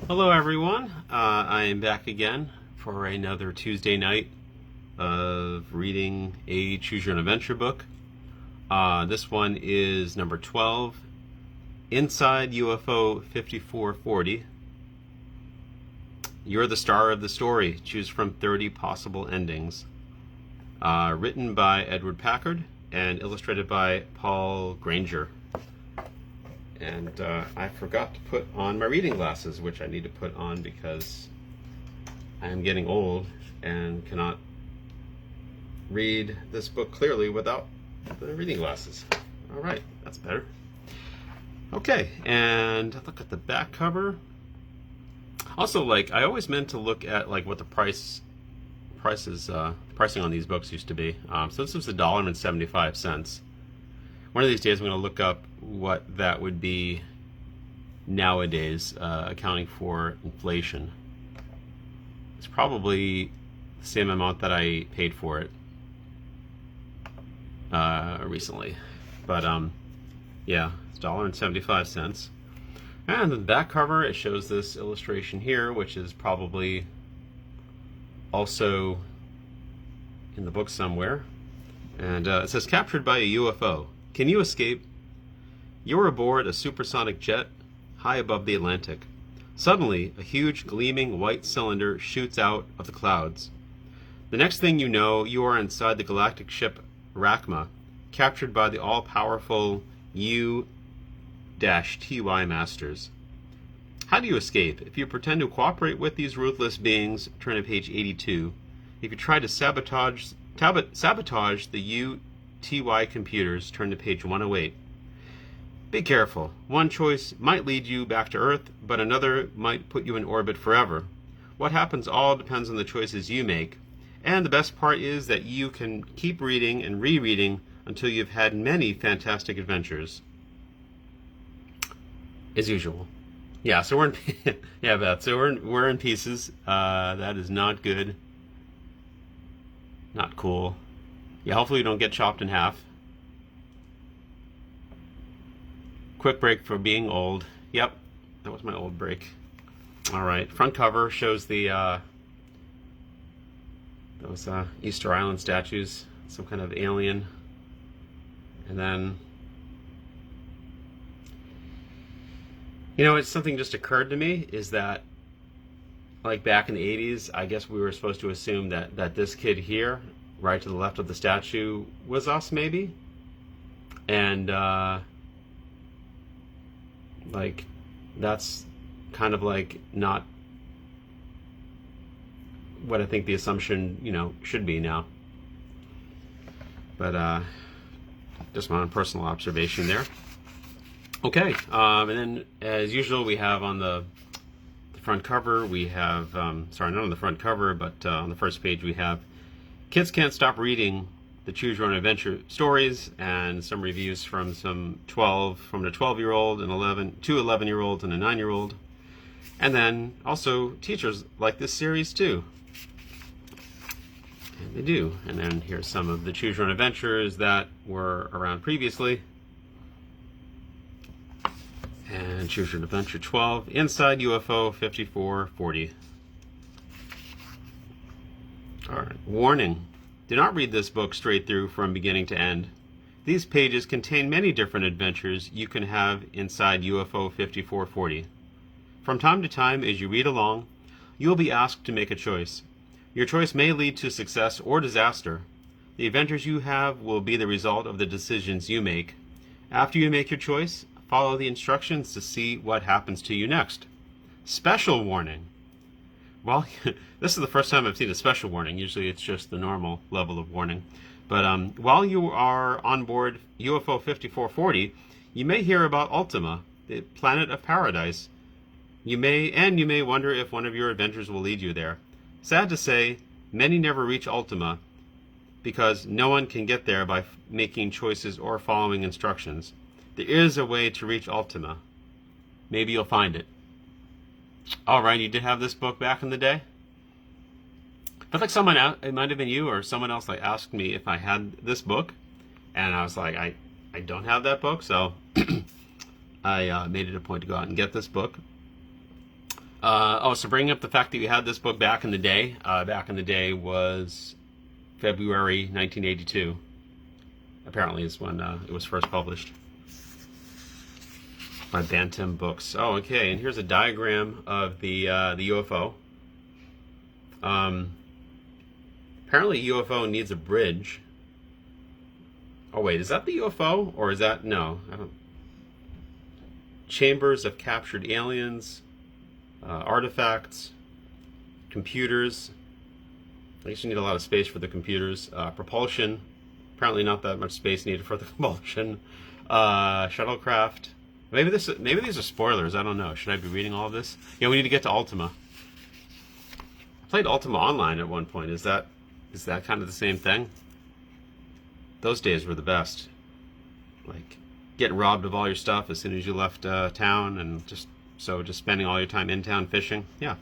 Hello, everyone. I am back again for another Tuesday night of reading a Choose Your Own Adventure book. This one is number 12, Inside UFO 5440. You're the star of the story. Choose from 30 possible endings. Written by Edward Packard and illustrated by Paul Granger. And I forgot to put on my reading glasses, which I need to put on because I am getting old and cannot read this book clearly without the reading glasses. All right, that's better. Okay, and look at the back cover. Also, I always meant to look at what the pricing on these books used to be. So this was $1.75. One of these days I'm going to look up what that would be nowadays, accounting for inflation. It's probably the same amount that I paid for it recently. But yeah, it's $1.75. And the back cover, it shows this illustration here, which is probably also in the book somewhere. And it says, captured by a UFO. Can you escape? You're aboard a supersonic jet high above the Atlantic. Suddenly, a huge gleaming white cylinder shoots out of the clouds. The next thing you know, you are inside the galactic ship Rachma, captured by the all-powerful U-TY Masters. How do you escape? If you pretend to cooperate with these ruthless beings, turn to page 82. If you try to sabotage the U-TY computers, turn to page 108. Be careful. One choice might lead you back to Earth, but another might put you in orbit forever. What happens all depends on the choices you make. And the best part is that you can keep reading and rereading until you've had many fantastic adventures. As usual. Yeah, so we're in yeah, Beth. So we're in pieces. That is not good. Not cool. Yeah, hopefully you don't get chopped in half. Quick break for being old. Yep, that was my old break. All right, front cover shows the those Easter Island statues, some kind of alien, and then it's something just occurred to me is that back in the 80s, I guess we were supposed to assume that this kid here, right to the left of the statue, was us maybe, and that's kind of not what I think the assumption should be now, but just my own personal observation there. Okay, and then as usual we have on the front cover we have sorry, not on the front cover, but on the first page we have Kids Can't Stop Reading the Choose Your Own Adventure stories, and some reviews from the 12-year-old and 2 11-year-olds and a 9-year-old, and then also teachers like this series too, and they do. And then here's some of the Choose Your Own Adventures that were around previously, and Choose Your Own Adventure 12, Inside UFO 5440. All right, warning. Do not read this book straight through from beginning to end. These pages contain many different adventures you can have inside UFO 5440. From time to time, as you read along, you will be asked to make a choice. Your choice may lead to success or disaster. The adventures you have will be the result of the decisions you make. After you make your choice, follow the instructions to see what happens to you next. Special warning. Well, this is the first time I've seen a special warning. Usually it's just the normal level of warning. But while you are on board UFO 5440, you may hear about Ultima, the planet of paradise. You may wonder if one of your adventures will lead you there. Sad to say, many never reach Ultima because no one can get there by making choices or following instructions. There is a way to reach Ultima. Maybe you'll find it. All right, you did have this book back in the day? I feel like someone else, it might have been you or someone else, asked me if I had this book, and I was like, I don't have that book, so I made it a point to go out and get this book. So bringing up the fact that you had this book back in the day. Back in the day was February 1982. Apparently is when it was first published by Bantam Books. Oh, okay. And here's a diagram of the UFO. Apparently UFO needs a bridge. Oh wait, is that the UFO or is that no? I don't. Chambers of captured aliens, artifacts, computers. I guess you need a lot of space for the computers. Propulsion. Apparently not that much space needed for the propulsion. Shuttlecraft. Maybe these are spoilers. I don't know. Should I be reading all of this? Yeah, we need to get to Ultima. I played Ultima Online at one point. Is that kind of the same thing? Those days were the best. Like getting robbed of all your stuff as soon as you left town, and just spending all your time in town fishing. Yeah.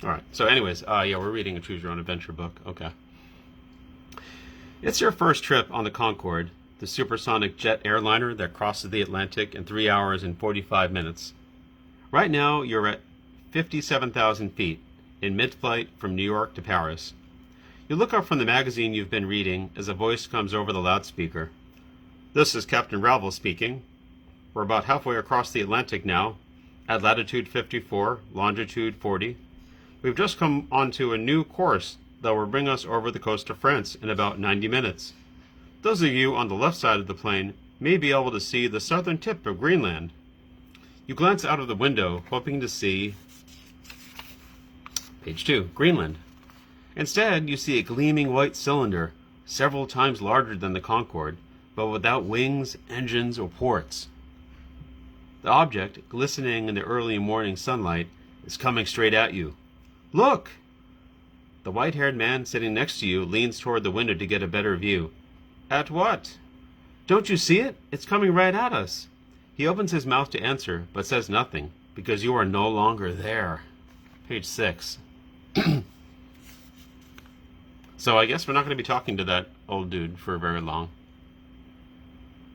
All right. So, anyways, yeah, we're reading a Choose Your Own Adventure book. Okay. It's your first trip on the Concorde, the supersonic jet airliner that crosses the Atlantic in 3 hours and 45 minutes. Right now, you're at 57,000 feet in mid-flight from New York to Paris. You look up from the magazine you've been reading as a voice comes over the loudspeaker. This is Captain Ravel speaking. We're about halfway across the Atlantic now, at latitude 54, longitude 40. We've just come onto a new course that will bring us over the coast of France in about 90 minutes. Those of you on the left side of the plane may be able to see the southern tip of Greenland. You glance out of the window, hoping to see page 2, Greenland. Instead, you see a gleaming white cylinder, several times larger than the Concorde, but without wings, engines, or ports. The object, glistening in the early morning sunlight, is coming straight at you. Look! The white-haired man sitting next to you leans toward the window to get a better view. At what? Don't you see it? It's coming right at us. He opens his mouth to answer, but says nothing, because you are no longer there. Page 6. So I guess we're not going to be talking to that old dude for very long.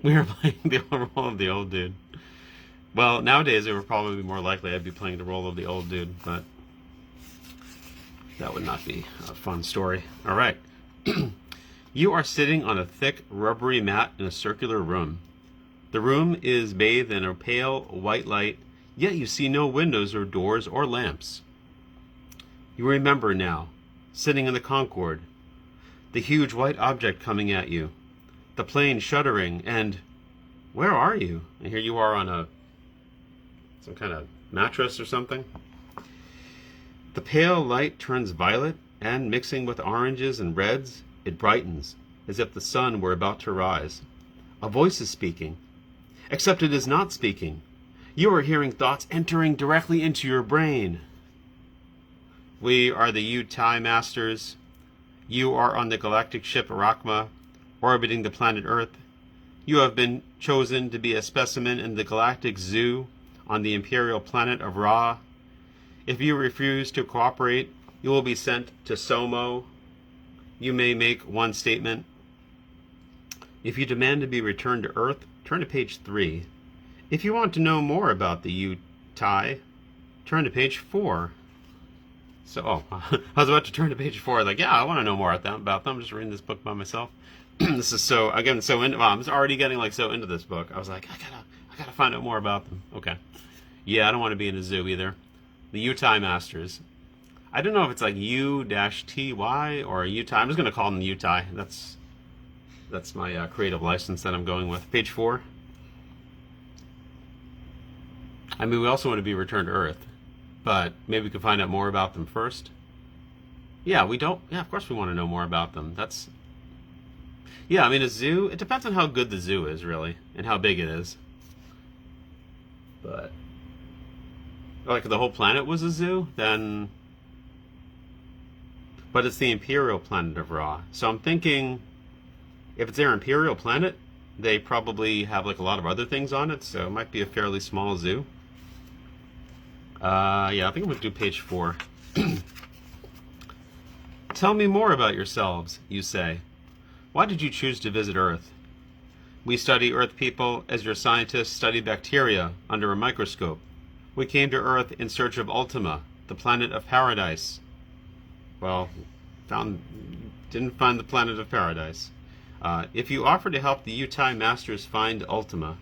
We are playing the role of the old dude. Well, nowadays it would probably be more likely I'd be playing the role of the old dude, but that would not be a fun story. All right. You are sitting on a thick, rubbery mat in a circular room. The room is bathed in a pale white light, yet you see no windows or doors or lamps. You remember now, sitting in the Concorde, the huge white object coming at you, the plane shuddering, and where are you? And here you are on some kind of mattress or something. The pale light turns violet, and mixing with oranges and reds, it brightens, as if the sun were about to rise. A voice is speaking, except it is not speaking. You are hearing thoughts entering directly into your brain. We are the UTI Masters. You are on the galactic ship Arachma, orbiting the planet Earth. You have been chosen to be a specimen in the galactic zoo on the imperial planet of Ra. If you refuse to cooperate, you will be sent to Somo. You may make one statement. If you demand to be returned to Earth, turn to page 3. If you want to know more about the UTI, turn to page 4. So, I was about to turn to page 4. Like, yeah, I want to know more about them. I'm just reading this book by myself. This is so into. Well, I'm already getting so into this book. I was like, I gotta find out more about them. Okay, yeah, I don't want to be in a zoo either. The UTI Masters. I don't know if it's like U-TY or UTI. I'm just gonna call them the UTI. That's my creative license that I'm going with. Page 4. I mean, we also want to be returned to Earth, but maybe we can find out more about them first. Yeah, we don't. Yeah, of course we want to know more about them. Yeah, I mean, a zoo, it depends on how good the zoo is, really, and how big it is. But, like, if the whole planet was a zoo, then... But it's the imperial planet of Ra. So I'm thinking, if it's their imperial planet, they probably have, a lot of other things on it, so it might be a fairly small zoo. Yeah, I think I'm going to do page 4. Tell me more about yourselves, you say. Why did you choose to visit Earth? We study Earth people as your scientists study bacteria under a microscope. We came to Earth in search of Ultima, the planet of paradise. Well, didn't find the planet of paradise. If you offer to help the Utah Masters find Ultima,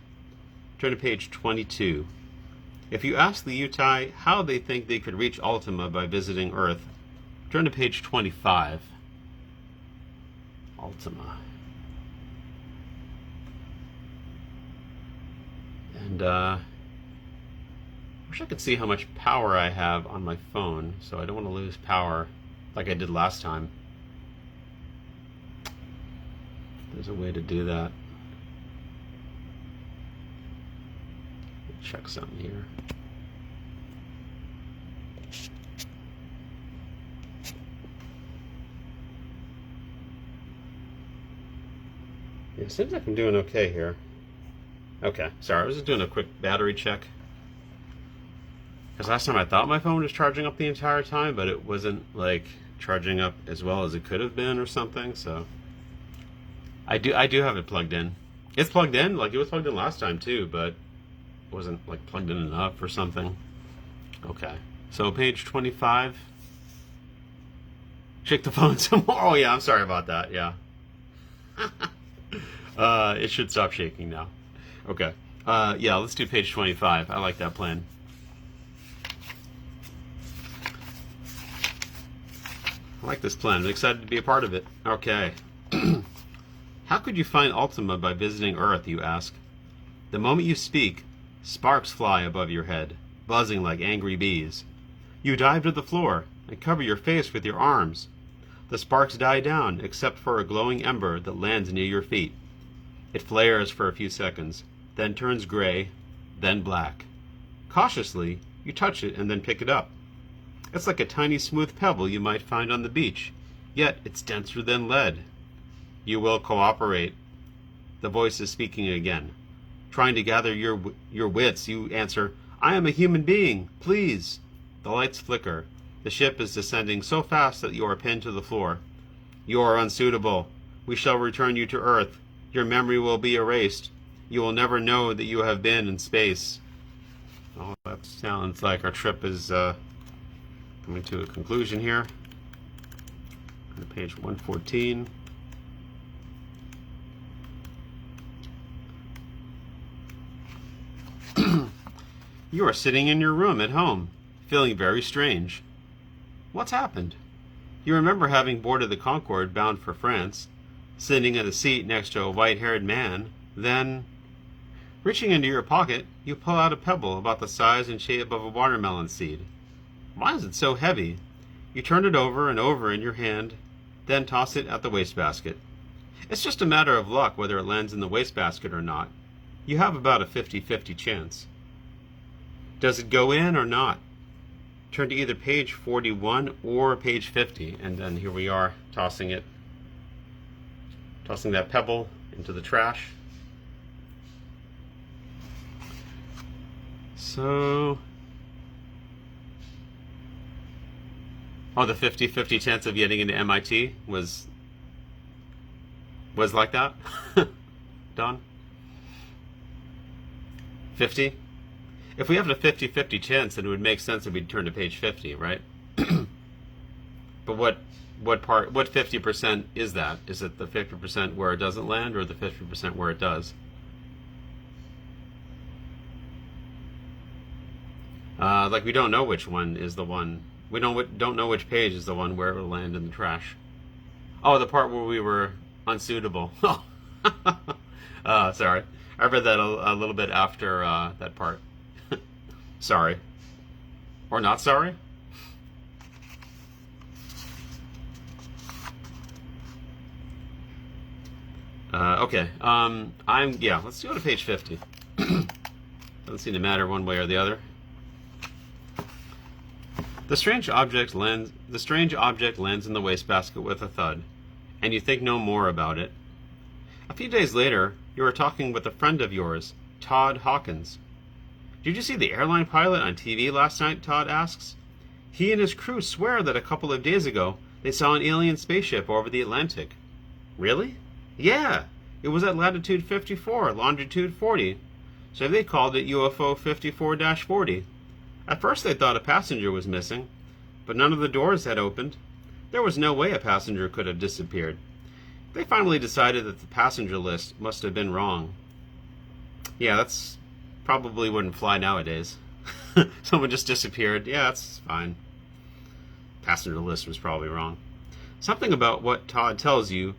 turn to page 22. If you ask the Utah how they think they could reach Ultima by visiting Earth, turn to page 25. Ultima. And I wish I could see how much power I have on my phone, so I don't want to lose power like I did last time. There's a way to do that. Check something here. Yeah, it seems like I'm doing okay here. Okay, sorry, I was just doing a quick battery check. Because last time I thought my phone was charging up the entire time, but it wasn't like charging up as well as it could have been or something, so I do have it plugged in. It's plugged in, like it was plugged in last time too, but it wasn't like plugged in enough or something. Okay, so page 25. Shake the phone some more. Oh yeah, I'm sorry about that, yeah. It should stop shaking now. Okay, yeah, let's do page 25. I like that plan. I like this plan. I'm excited to be a part of it. Okay. How could you find Ultima by visiting Earth, you ask? The moment you speak, sparks fly above your head, buzzing like angry bees. You dive to the floor and cover your face with your arms. The sparks die down except for a glowing ember that lands near your feet. It flares for a few seconds, then turns gray, then black. Cautiously, you touch it and then pick it up. It's like a tiny smooth pebble you might find on the beach, yet it's denser than lead. You will cooperate. The voice is speaking again. Trying to gather your wits, you answer, I am a human being, please. The lights flicker. The ship is descending so fast that you are pinned to the floor. You are unsuitable. We shall return you to Earth. Your memory will be erased. You will never know that you have been in space. Oh, that sounds like our trip is coming to a conclusion here. On page 114. You are sitting in your room at home, feeling very strange. What's happened? You remember having boarded the Concorde bound for France, sitting in a seat next to a white-haired man, then, reaching into your pocket, you pull out a pebble about the size and shape of a watermelon seed. Why is it so heavy? You turn it over and over in your hand, then toss it at the wastebasket. It's just a matter of luck whether it lands in the wastebasket or not. You have about a 50-50 chance. Does it go in or not? Turn to either page 41 or page 50, and then here we are tossing that pebble into the trash. So, oh, the 50-50 chance of getting into MIT was like that? Don? 50? If we have a 50-50 chance, then it would make sense that we'd turn to page 50, right? But what 50% is that? Is it the 50% where it doesn't land, or the 50% where it does? Like we don't know which one is the one. We don't know which page is the one where it will land in the trash. Oh, the part where we were unsuitable. Sorry. I read that a little bit after that part. Sorry. Or not sorry? Okay. Let's go to page 50. Doesn't seem to matter one way or the other. The strange object lands in the wastebasket with a thud, and you think no more about it. A few days later, you are talking with a friend of yours, Todd Hawkins. Did you see the airline pilot on TV last night? Todd asks. He and his crew swear that a couple of days ago they saw an alien spaceship over the Atlantic. Really? Yeah, it was at latitude 54, longitude 40. So they called it UFO 54-40. At first they thought a passenger was missing, but none of the doors had opened. There was no way a passenger could have disappeared. They finally decided that the passenger list must have been wrong. Yeah, that's probably wouldn't fly nowadays. Someone just disappeared. Yeah, that's fine. Passenger list was probably wrong. Something about what Todd tells you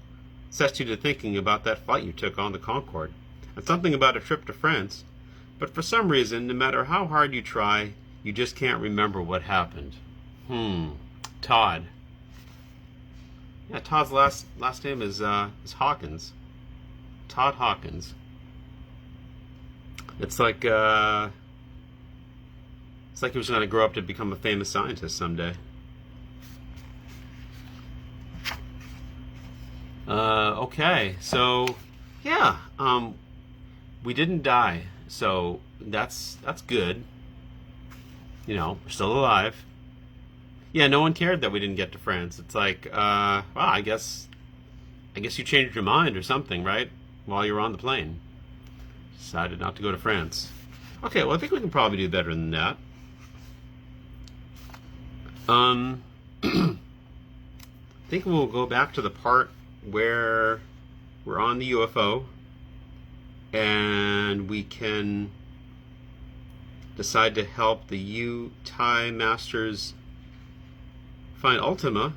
sets you to thinking about that flight you took on the Concorde, and something about a trip to France. But for some reason, no matter how hard you try, you just can't remember what happened. Todd. Yeah, Todd's last name is Hawkins. Todd Hawkins. It's like he was going to grow up to become a famous scientist someday. Okay, so yeah, we didn't die, so that's good. You know, we're still alive. Yeah, no one cared that we didn't get to France. It's like, well, I guess you changed your mind or something, right? While you were on the plane, decided not to go to France. Okay, well, I think we can probably do better than that. I think we'll go back to the part where we're on the UFO and we can decide to help the UTI masters find Ultima,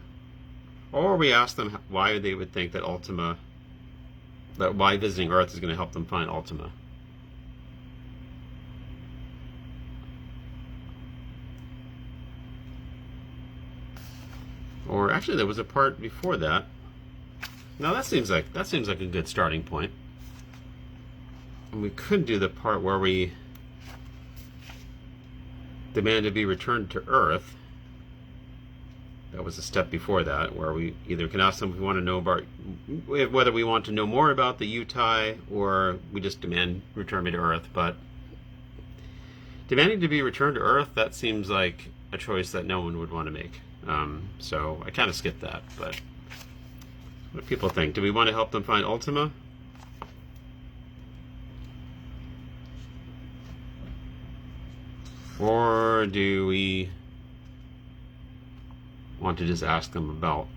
or we ask them why they would think that why visiting Earth is going to help them find Ultima. Or actually, there was a part before that. Now that seems like a good starting point. And we could do the part where we demand to be returned to Earth. That was a step before that, where we either can ask them if we want to know about whether we want to know more about the UTI, or we just demand return me to Earth. But demanding to be returned to Earth, that seems like a choice that no one would want to make. So I kind of skipped that. But what do people think? Do we want to help them find Ultima? Or do we want to just ask them about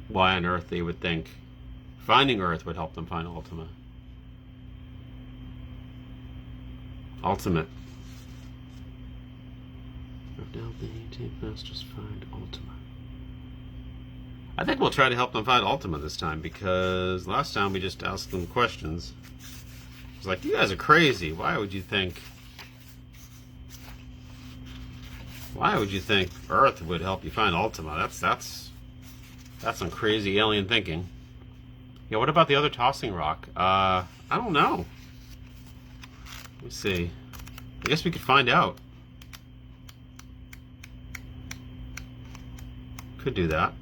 why on earth they would think finding Earth would help them find Ultima? Ultimate. Now the UTI masters find Ultima. I think we'll try to help them find Ultima this time, because last time we just asked them questions. It's like, you guys are crazy. Why would you think Earth would help you find Ultima? That's some crazy alien thinking. Yeah, what about the other tossing rock? I don't know. Let me see. I guess we could find out. Could do that.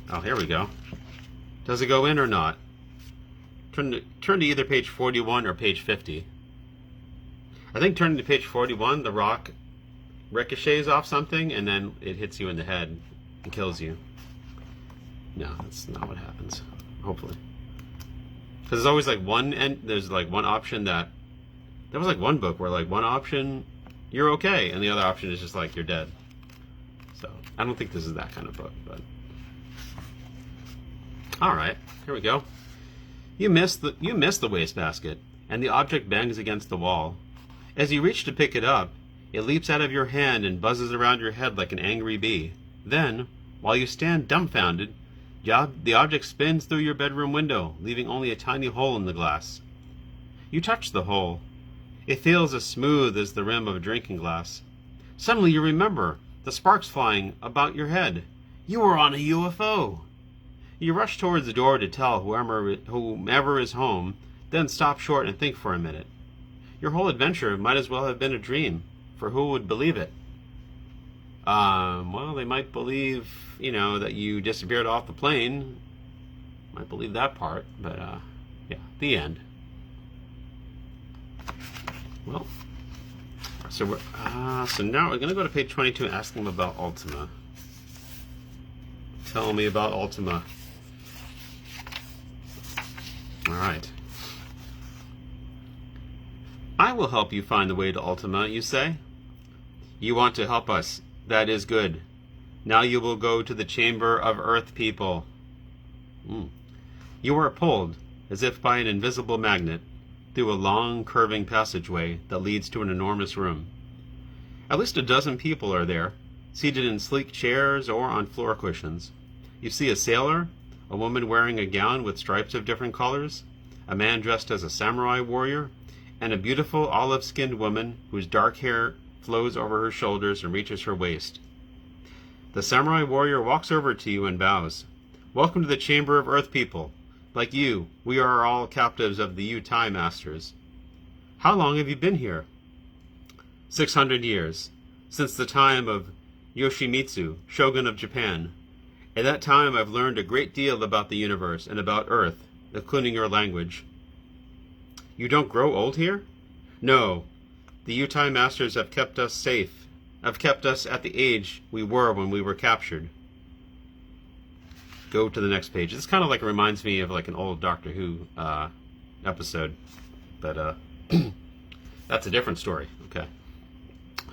Oh, here we go. Does it go in or not? Turn to either page 41 or page 50. I think turning to page 41, the rock ricochets off something and then it hits you in the head and kills you. No, that's not what happens. Hopefully. Because there's always like there's like one option that... There was like one book where like one option, you're okay, and the other option is just like you're dead. So, I don't think this is that kind of book, but... Alright, here we go. You miss the wastebasket, and the object bangs against the wall. As you reach to pick it up, it leaps out of your hand and buzzes around your head like an angry bee. Then, while you stand dumbfounded, the object spins through your bedroom window, leaving only a tiny hole in the glass. You touch the hole. It feels as smooth as the rim of a drinking glass. Suddenly you remember the sparks flying about your head. You were on a UFO. You rush towards the door to tell whomever is home, then stop short and think for a minute. Your whole adventure might as well have been a dream, for who would believe it? Well, they might believe, that you disappeared off the plane. Might believe that part, but, yeah, the end. Well, so now we're going to go to page 22 and ask them about Ultima. Tell me about Ultima. Alright. I will help you find the way to Ultima, you say? You want to help us. That is good. Now you will go to the chamber of Earth people. You are pulled, as if by an invisible magnet, through a long, curving passageway that leads to an enormous room. At least a dozen people are there, seated in sleek chairs or on floor cushions. You see a sailor, a woman wearing a gown with stripes of different colors, a man dressed as a samurai warrior, and a beautiful olive-skinned woman whose dark hair flows over her shoulders and reaches her waist. The samurai warrior walks over to you and bows. Welcome to the Chamber of Earth people. Like you, we are all captives of the U-Tai masters. How long have you been here? 600 years, since the time of Yoshimitsu, shogun of Japan. At that time I've learned a great deal about the universe and about Earth, including your language. You don't grow old here? No. The U-Tai masters have kept us safe, have kept us at the age we were when we were captured. Go to the next page. This kind of like reminds me of like an old Doctor Who episode, but that's a different story. Okay.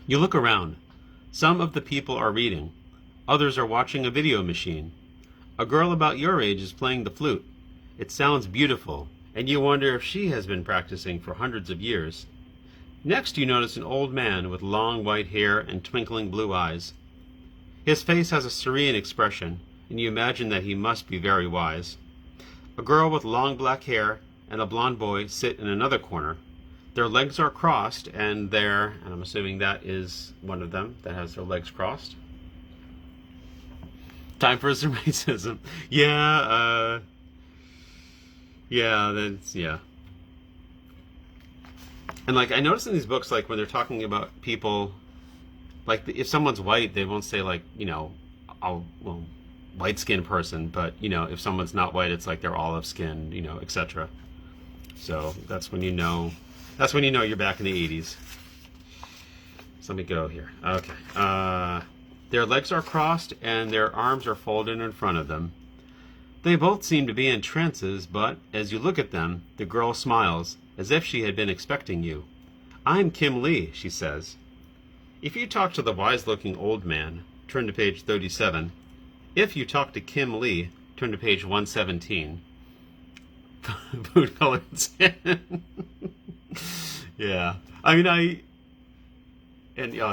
You look around. Some of the people are reading. Others are watching a video machine. A girl about your age is playing the flute. It sounds beautiful, and you wonder if she has been practicing for hundreds of years. Next, you notice an old man with long white hair and twinkling blue eyes. His face has a serene expression, and you imagine that he must be very wise. A girl with long black hair and a blond boy sit in another corner. Their legs are crossed, and I'm assuming that is one of them that has their legs crossed. Time for some racism. Yeah. And like I notice in these books, like when they're talking about people, like if someone's white, they won't say like, white-skinned person, but if someone's not white, it's like they're olive-skinned, etc. So that's when you know you're back in the 80s. So let me go here. Okay. Their legs are crossed and their arms are folded in front of them. They both seem to be in trances, but as you look at them, the girl smiles, as if she had been expecting you. I'm Kim Lee, she says. If you talk to the wise-looking old man, turn to page 37. If you talk to Kim Lee, turn to page 117. Food-colored skin. Yeah.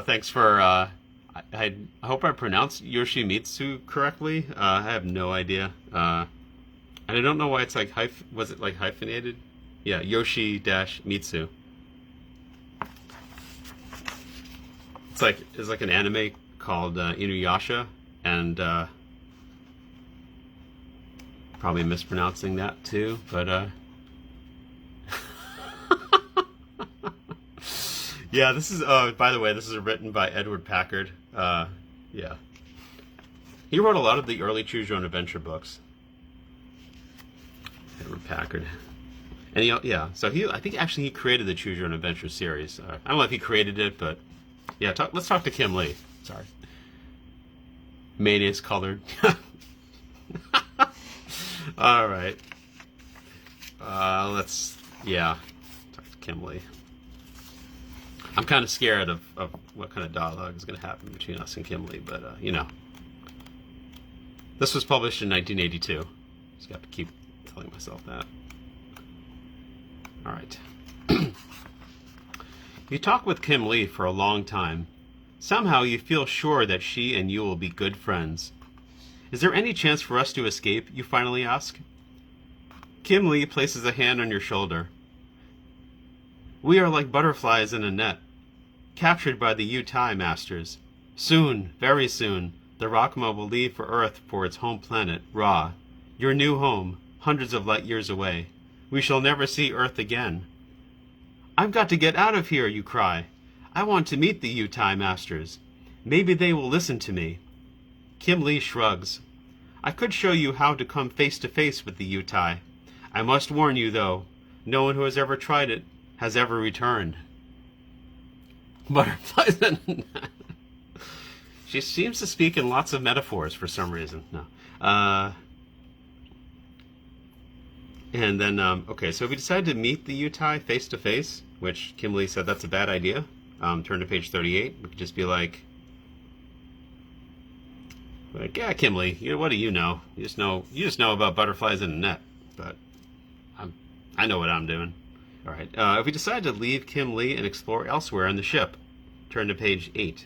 Thanks for, I hope I pronounced Yoshimitsu correctly. I have no idea. And I don't know why it's like, was it like hyphenated? Yeah, Yoshi-Mitsu. It's like an anime called Inuyasha, and probably mispronouncing that too, but yeah, this is, by the way, this is written by Edward Packard. Yeah. He wrote a lot of the early Choose Your Own Adventure books. Edward Packard. And so I think actually he created the Choose Your Own Adventure series. I don't know if he created it, but yeah, let's talk to Kim Lee. Sorry. Mayonnaise colored. All right. Talk to Kim Lee. I'm kind of scared of what kind of dialogue is going to happen between us and Kim Lee, but This was published in 1982. Just got to keep telling myself that. All right. You talk with Kim Lee for a long time. Somehow you feel sure that she and you will be good friends. Is there any chance for us to escape, you finally ask? Kim Lee places a hand on your shoulder. We are like butterflies in a net, captured by the U-Tai masters. Soon, very soon, the Rockma will leave for Earth for its home planet, Ra, your new home, hundreds of light years away. We shall never see Earth again. I've got to get out of here, you cry. I want to meet the U-Tai masters. Maybe they will listen to me. Kim Lee shrugs. I could show you how to come face to face with the U-Tai. I must warn you, though, no one who has ever tried it has ever returned. Butterflies in a net. She seems to speak in lots of metaphors for some reason. No. And then, okay, so if we decide to meet the U-Tai face to face, which Kim Lee said that's a bad idea, Turn to page 38. We could just be like, yeah, Kimley, what do you know? You just know about butterflies in a net. But I know what I'm doing. All right. If we decide to leave Kim Lee and explore elsewhere on the ship, turn to page 8.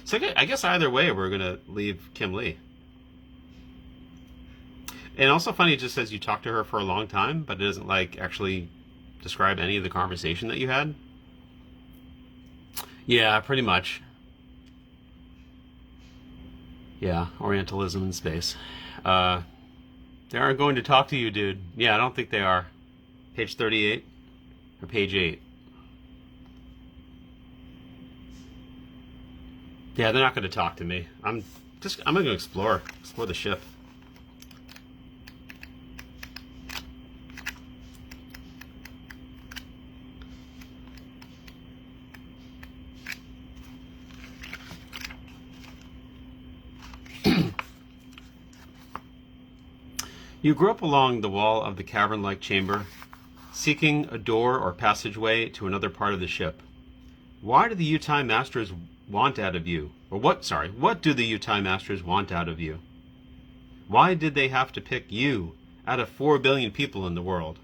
So I guess either way, we're going to leave Kim Lee. And also funny, it just says you talked to her for a long time, but it doesn't like actually describe any of the conversation that you had. Yeah, pretty much. Yeah, Orientalism in space. They aren't going to talk to you, dude. Yeah, I don't think they are. Page 38 or page 8. Yeah, they're not going to talk to me. I'm going to explore the ship. You grope along the wall of the cavern-like chamber, seeking a door or passageway to another part of the ship. Why do the Utai Masters want out of you? Or what do the Utai Masters want out of you? Why did they have to pick you out of 4 billion people in the world?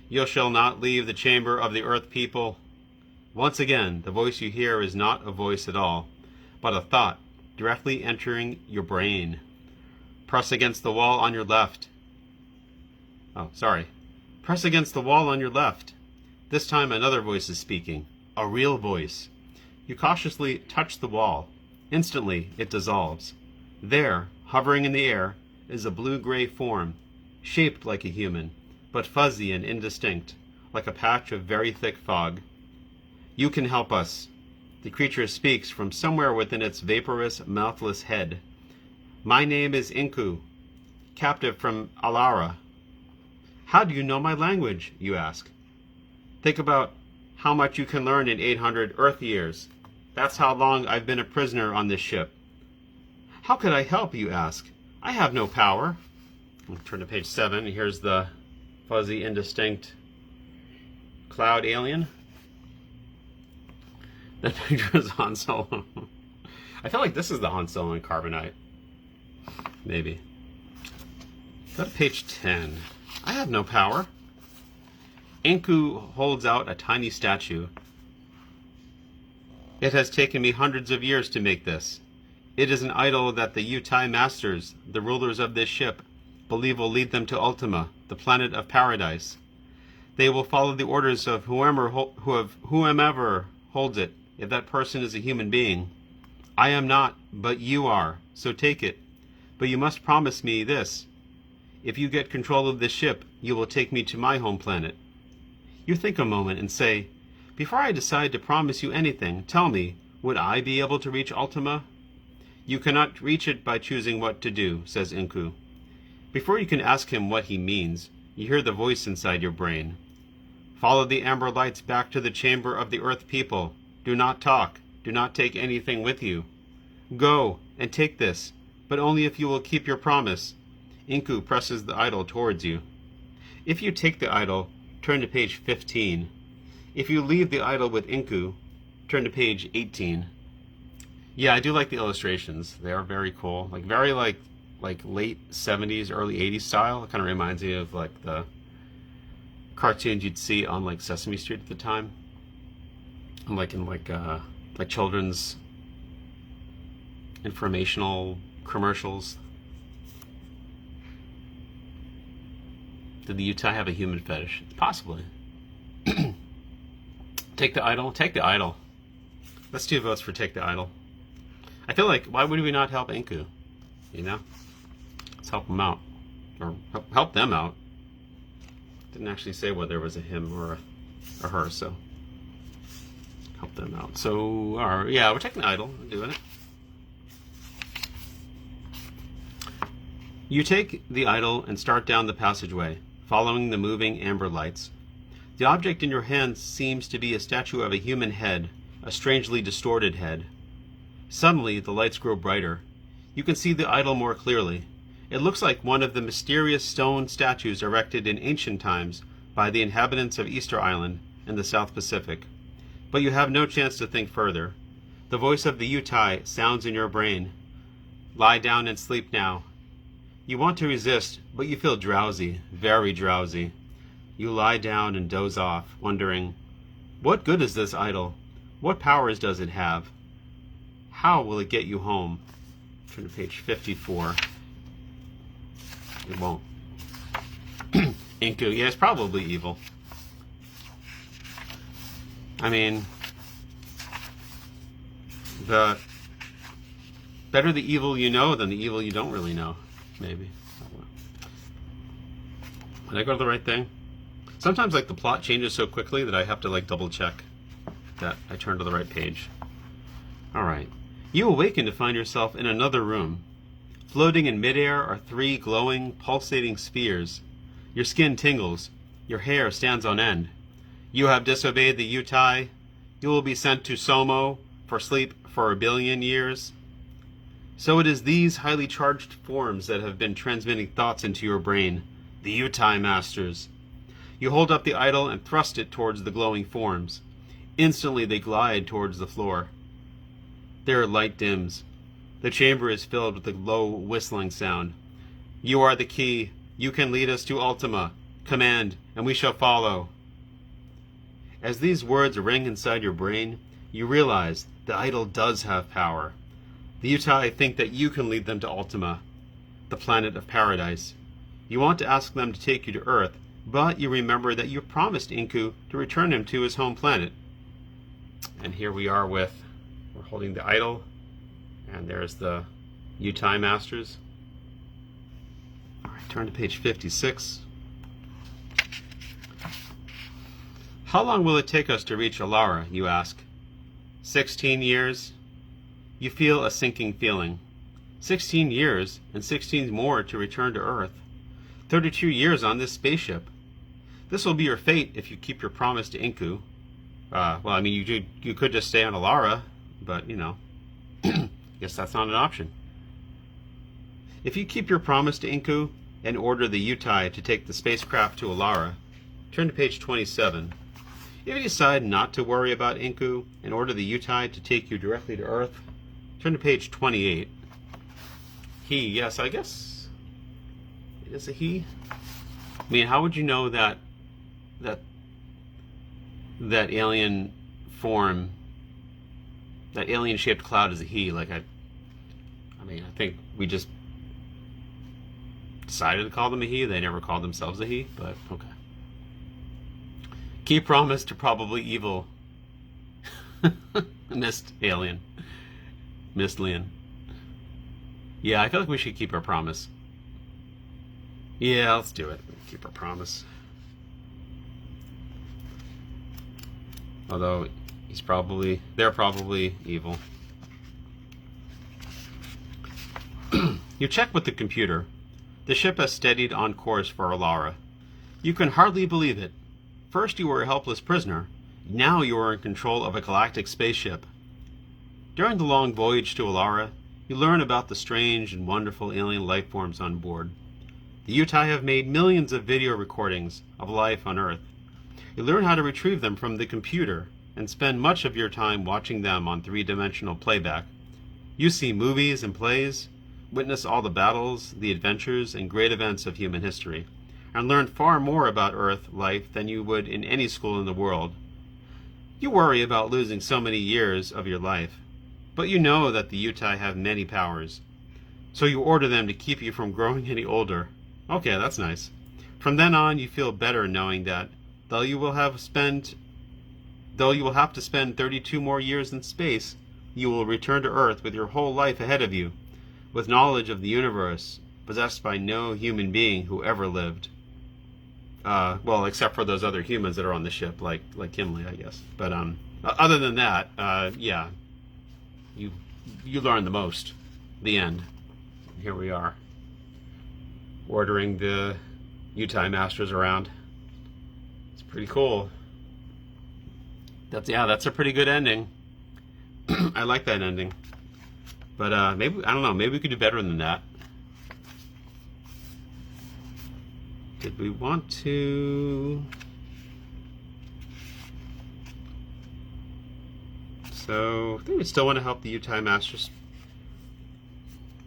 You shall not leave the chamber of the earth people. Once again, the voice you hear is not a voice at all, but a thought directly entering your brain. Press against the wall on your left. Press against the wall on your left. This time another voice is speaking. A real voice. You cautiously touch the wall. Instantly, it dissolves. There, hovering in the air, is a blue-gray form, shaped like a human, but fuzzy and indistinct, like a patch of very thick fog. You can help us. The creature speaks from somewhere within its vaporous, mouthless head. My name is Inku, captive from Alara. How do you know my language, you ask? Think about how much you can learn in 800 Earth years. That's how long I've been a prisoner on this ship. How could I help, you ask? I have no power. We'll turn to page 7. Here's the fuzzy, indistinct cloud alien. That picture is Han Solo. I feel like this is the Han Solo in Carbonite. Maybe. Go to page 10. I have no power. Inku holds out a tiny statue. It has taken me hundreds of years to make this. It is an idol that the Utai Masters, the rulers of this ship, believe will lead them to Ultima, the planet of paradise. They will follow the orders of whomever holds it, if that person is a human being. I am not, but you are, so take it. But you must promise me this. If you get control of this ship, you will take me to my home planet. You think a moment and say, before I decide to promise you anything, tell me, would I be able to reach Ultima? You cannot reach it by choosing what to do, says Inku. Before you can ask him what he means, you hear the voice inside your brain. Follow the amber lights back to the chamber of the earth people. Do not talk. Do not take anything with you. Go and take this, but only if you will keep your promise. Inku presses the idol towards you. If you take the idol, turn to page 15. If you leave the idol with Inku, turn to page 18. Yeah, I do like the illustrations. They are very cool. Very late 70s, early 80s style. It kind of reminds me of like the cartoons you'd see on like Sesame Street at the time. And like children's informational commercials. Did the Utah have a human fetish? Possibly. Take the idol. Take the idol. Let's 2 votes for take the idol. I feel like, why would we not help Inku? You know? Let's help them out. Or help them out. Didn't actually say whether there was a him or a her, so help them out. So, yeah, we're taking the idol. We're doing it. You take the idol and start down the passageway, following the moving amber lights. The object in your hand seems to be a statue of a human head, a strangely distorted head. Suddenly, the lights grow brighter. You can see the idol more clearly. It looks like one of the mysterious stone statues erected in ancient times by the inhabitants of Easter Island in the South Pacific. But you have no chance to think further. The voice of the Yutai sounds in your brain. Lie down and sleep now. You want to resist, but you feel drowsy, very drowsy. You lie down and doze off, wondering, what good is this idol? What powers does it have? How will it get you home? Turn to page 54. It won't. Inku, yeah, it's probably evil. I mean, the better the evil you know than the evil you don't really know, maybe. Did I go to the right thing? Sometimes, like, the plot changes so quickly that I have to, like, double check that I turned to the right page. Alright. You awaken to find yourself in another room. Floating in midair are 3 glowing, pulsating spheres. Your skin tingles. Your hair stands on end. You have disobeyed the Yutai. You will be sent to Somo for sleep for 1 billion years. So it is these highly charged forms that have been transmitting thoughts into your brain, the Yutai Masters. You hold up the idol and thrust it towards the glowing forms. Instantly they glide towards the floor. Their light dims. The chamber is filled with a low whistling sound. You are the key. You can lead us to Ultima. Command, and we shall follow. As these words ring inside your brain, you realize the idol does have power. The Yutai think that you can lead them to Ultima, the planet of paradise. You want to ask them to take you to Earth, but you remember that you promised Inku to return him to his home planet. And here we are we're holding the idol, and there's the Yutai Masters. Alright, turn to page 56. How long will it take us to reach Alara, you ask? 16 years? You feel a sinking feeling. 16 years, and 16 more to return to Earth. 32 years on this spaceship. This will be your fate if you keep your promise to Inku. Well, I mean, you could just stay on Alara, but, you know, guess that's not an option. If you keep your promise to Inku and order the Yutai to take the spacecraft to Alara, turn to page 27. If you decide not to worry about Inku and order the Yutai to take you directly to Earth, turn to page 28. He, yes, I guess it is a he. I mean, how would you know that alien form, that alien-shaped cloud is a he? Like, I mean, I think we just decided to call them a he. They never called themselves a he, but okay. Key promise to probably evil. Missed alien. Missed alien. Yeah, I feel like we should keep our promise. Yeah, let's do it. Keep our promise. Although they're probably evil. You check with the computer. The ship has steadied on course for Alara. You can hardly believe it. First you were a helpless prisoner. Now you are in control of a galactic spaceship. During the long voyage to Alara, you learn about the strange and wonderful alien life forms on board. The Yutai have made millions of video recordings of life on Earth. You learn how to retrieve them from the computer and spend much of your time watching them on 3-dimensional playback. You see movies and plays, witness all the battles, the adventures, and great events of human history, and learn far more about Earth life than you would in any school in the world. You worry about losing so many years of your life, but you know that the Yutai have many powers, so you order them to keep you from growing any older. Okay, that's nice. From then on, you feel better knowing that, though you will have to spend 32 more years in space, you will return to Earth with your whole life ahead of you, with knowledge of the universe possessed by no human being who ever lived. Well, except for those other humans that are on the ship, like Kimley, I guess. But other than that, yeah, you learn the most. The end. Here we are, ordering the Yutai Masters around. It's pretty cool. That's a pretty good ending. I like that ending. But maybe, I don't know, maybe we could do better than that. Did we want to... So I think we still want to help the Utah Masters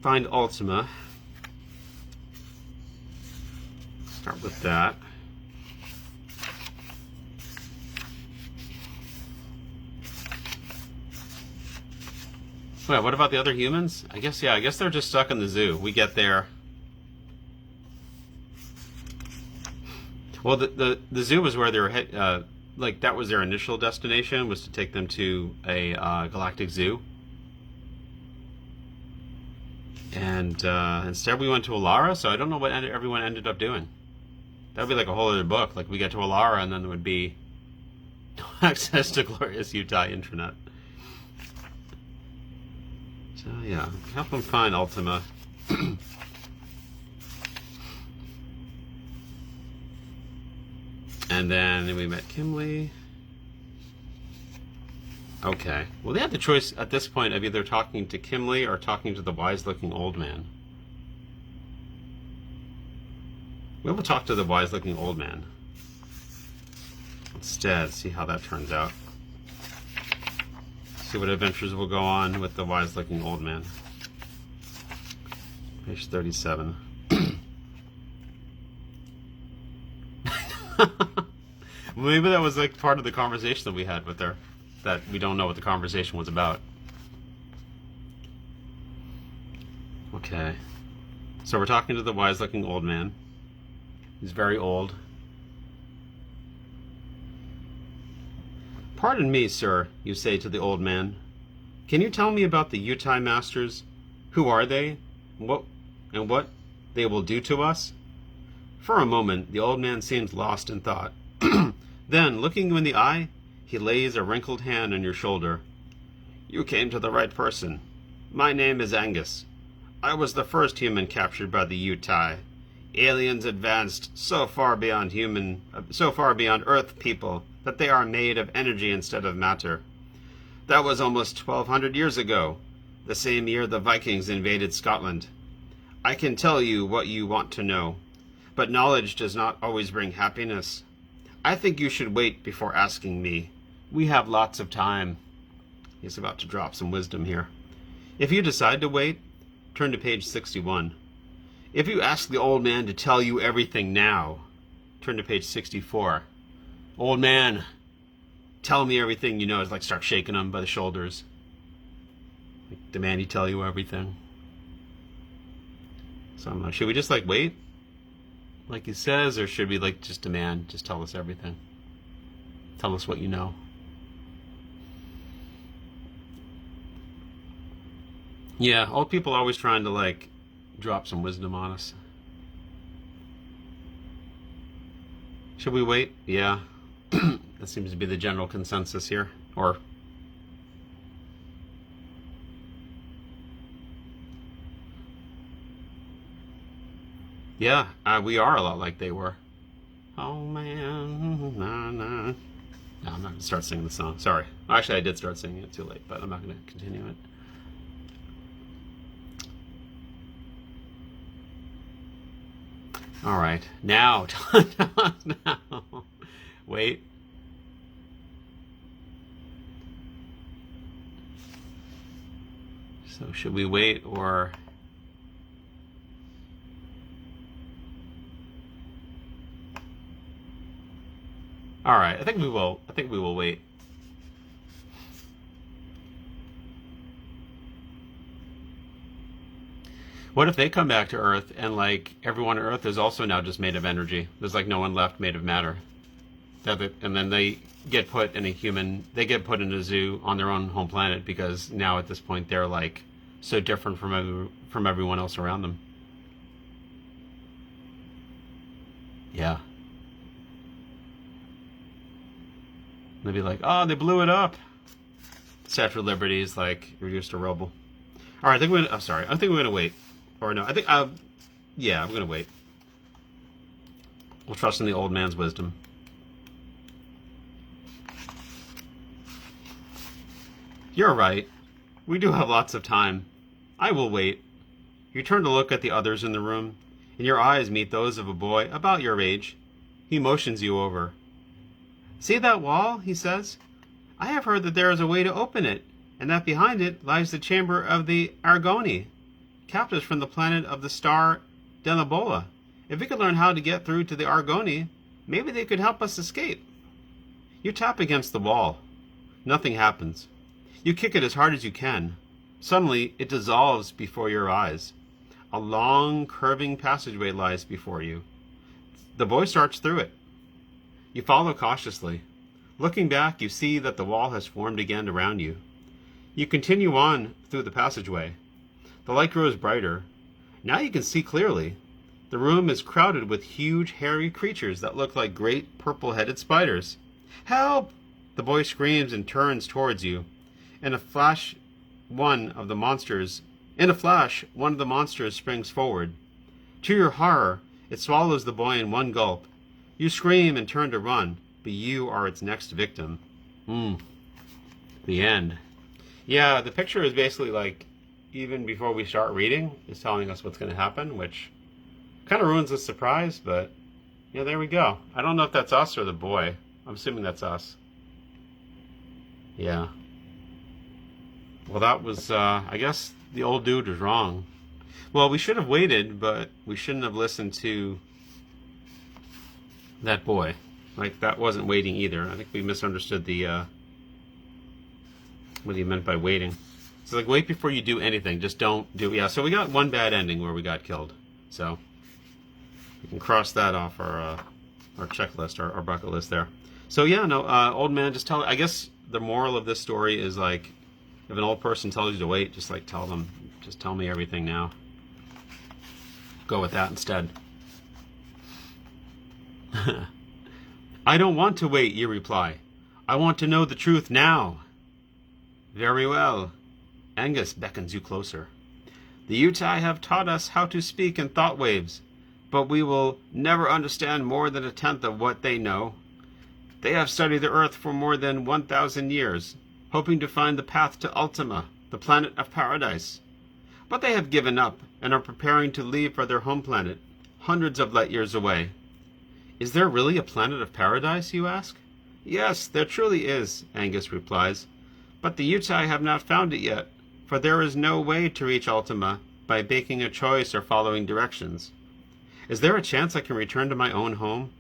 find Ultima. Start with that. Wait, what about the other humans? I guess they're just stuck in the zoo. We get there. Well, the zoo was where they were like that was their initial destination, was to take them to a galactic zoo. And instead we went to Alara, so I don't know what everyone ended up doing. That would be like a whole other book. Like, we get to Alara and then there would be no access to glorious Utah intranet. So yeah, help them find Ultima. And then we met Kimley. Okay. Well, they had the choice at this point of either talking to Kimley or talking to the wise-looking old man. We will talk to the wise-looking old man instead, see how that turns out. See what adventures will go on with the wise-looking old man. Page 37. Maybe that was like part of the conversation that we had with her, that we don't know what the conversation was about. Okay. So we're talking to the wise-looking old man. He's very old. "Pardon me, sir," you say to the old man. "Can you tell me about the Utah Masters? Who are they? What they will do to us?" For a moment, the old man seems lost in thought. Then, looking you in the eye, he lays a wrinkled hand on your shoulder. "You came to the right person. My name is Angus. I was the first human captured by the Utah. Aliens advanced so far beyond Earth people that they are made of energy instead of matter. That was almost 1,200 years ago, the same year the Vikings invaded Scotland. I can tell you what you want to know, but knowledge does not always bring happiness. I think you should wait before asking me. We have lots of time." He's about to drop some wisdom here. If you decide to wait, turn to page 61. If you ask the old man to tell you everything now, turn to page 64. "Old man, tell me everything you know." It's like start shaking him by the shoulders. Like, demand he tell you everything. So I'm like, should we just like wait, like he says, or should we like just demand, just tell us everything? Tell us what you know. Yeah, old people are always trying to like drop some wisdom on us. Should we wait? Yeah. That seems to be the general consensus here. Or yeah, we are a lot like they were. Oh man, nah, nah. No, I'm not gonna start singing the song. Sorry. Actually, I did start singing it too late, but I'm not gonna continue it. All right, now, now. Wait. So should we wait or? All right, I think we will. I think we will wait. What if they come back to Earth and like everyone on Earth is also now just made of energy? There's like no one left made of matter. And then they get put in they get put in a zoo on their own home planet because now at this point they're like so different from everyone else around them. Yeah. They'd be like, "Oh, they blew it up." Statue of Liberty is like reduced to rubble. All right, I think we're. I'm sorry. I think we're gonna wait. Or no, I think. Yeah, I'm gonna wait. We'll trust in the old man's wisdom. You're right. We do have lots of time. I will wait. You turn to look at the others in the room, and your eyes meet those of a boy about your age. He motions you over. "See that wall?" he says. "I have heard that there is a way to open it. and that behind it lies the chamber of the Argoni, captives from the planet of the star Delabola. If we could learn how to get through to the Argoni, maybe they could help us escape. You tap against the wall. Nothing happens. You kick it as hard as you can. Suddenly, it dissolves before your eyes. A long, curving passageway lies before you. The boy starts through it. You follow cautiously. Looking back, you see that the wall has formed again around you. You continue on through the passageway. The light grows brighter. Now you can see clearly. The room is crowded with huge, hairy creatures that look like great purple-headed spiders. Help! The boy screams and turns towards you. In a flash, one of the monsters springs forward. To your horror, it swallows the boy in one gulp. You scream and turn to run, but you are its next victim. The end. Yeah, the picture is basically like, even before we start reading, is telling us what's going to happen, which kind of ruins the surprise, but yeah, there we go. I don't know if that's us or the boy. I'm assuming that's us. Yeah. Well, that was, I guess the old dude was wrong. Well, we should have waited, but we shouldn't have listened to that boy. Like, that wasn't waiting either. I think we misunderstood the, what he meant by waiting. It's like, wait before you do anything. Just don't do, yeah, so we got one bad ending where we got killed. So, we can cross that off our checklist, our bucket list there. So, yeah, no, old man, just tell, I guess the moral of this story is, like, if an old person tells you to wait, just, like, tell them, just tell me everything now. Go with that instead. I don't want to wait, you reply. I want to know the truth now. Very well. Angus beckons you closer. The Utai have taught us how to speak in thought waves, but we will never understand more than a tenth of what they know. They have studied the Earth for more than 1,000 years, hoping to find the path to Ultima, the planet of paradise. But they have given up and are preparing to leave for their home planet, hundreds of light years away. Is there really a planet of paradise, you ask? Yes, there truly is, Angus replies. But the Utai have not found it yet, for there is no way to reach Ultima by making a choice or following directions. Is there a chance I can return to my own home?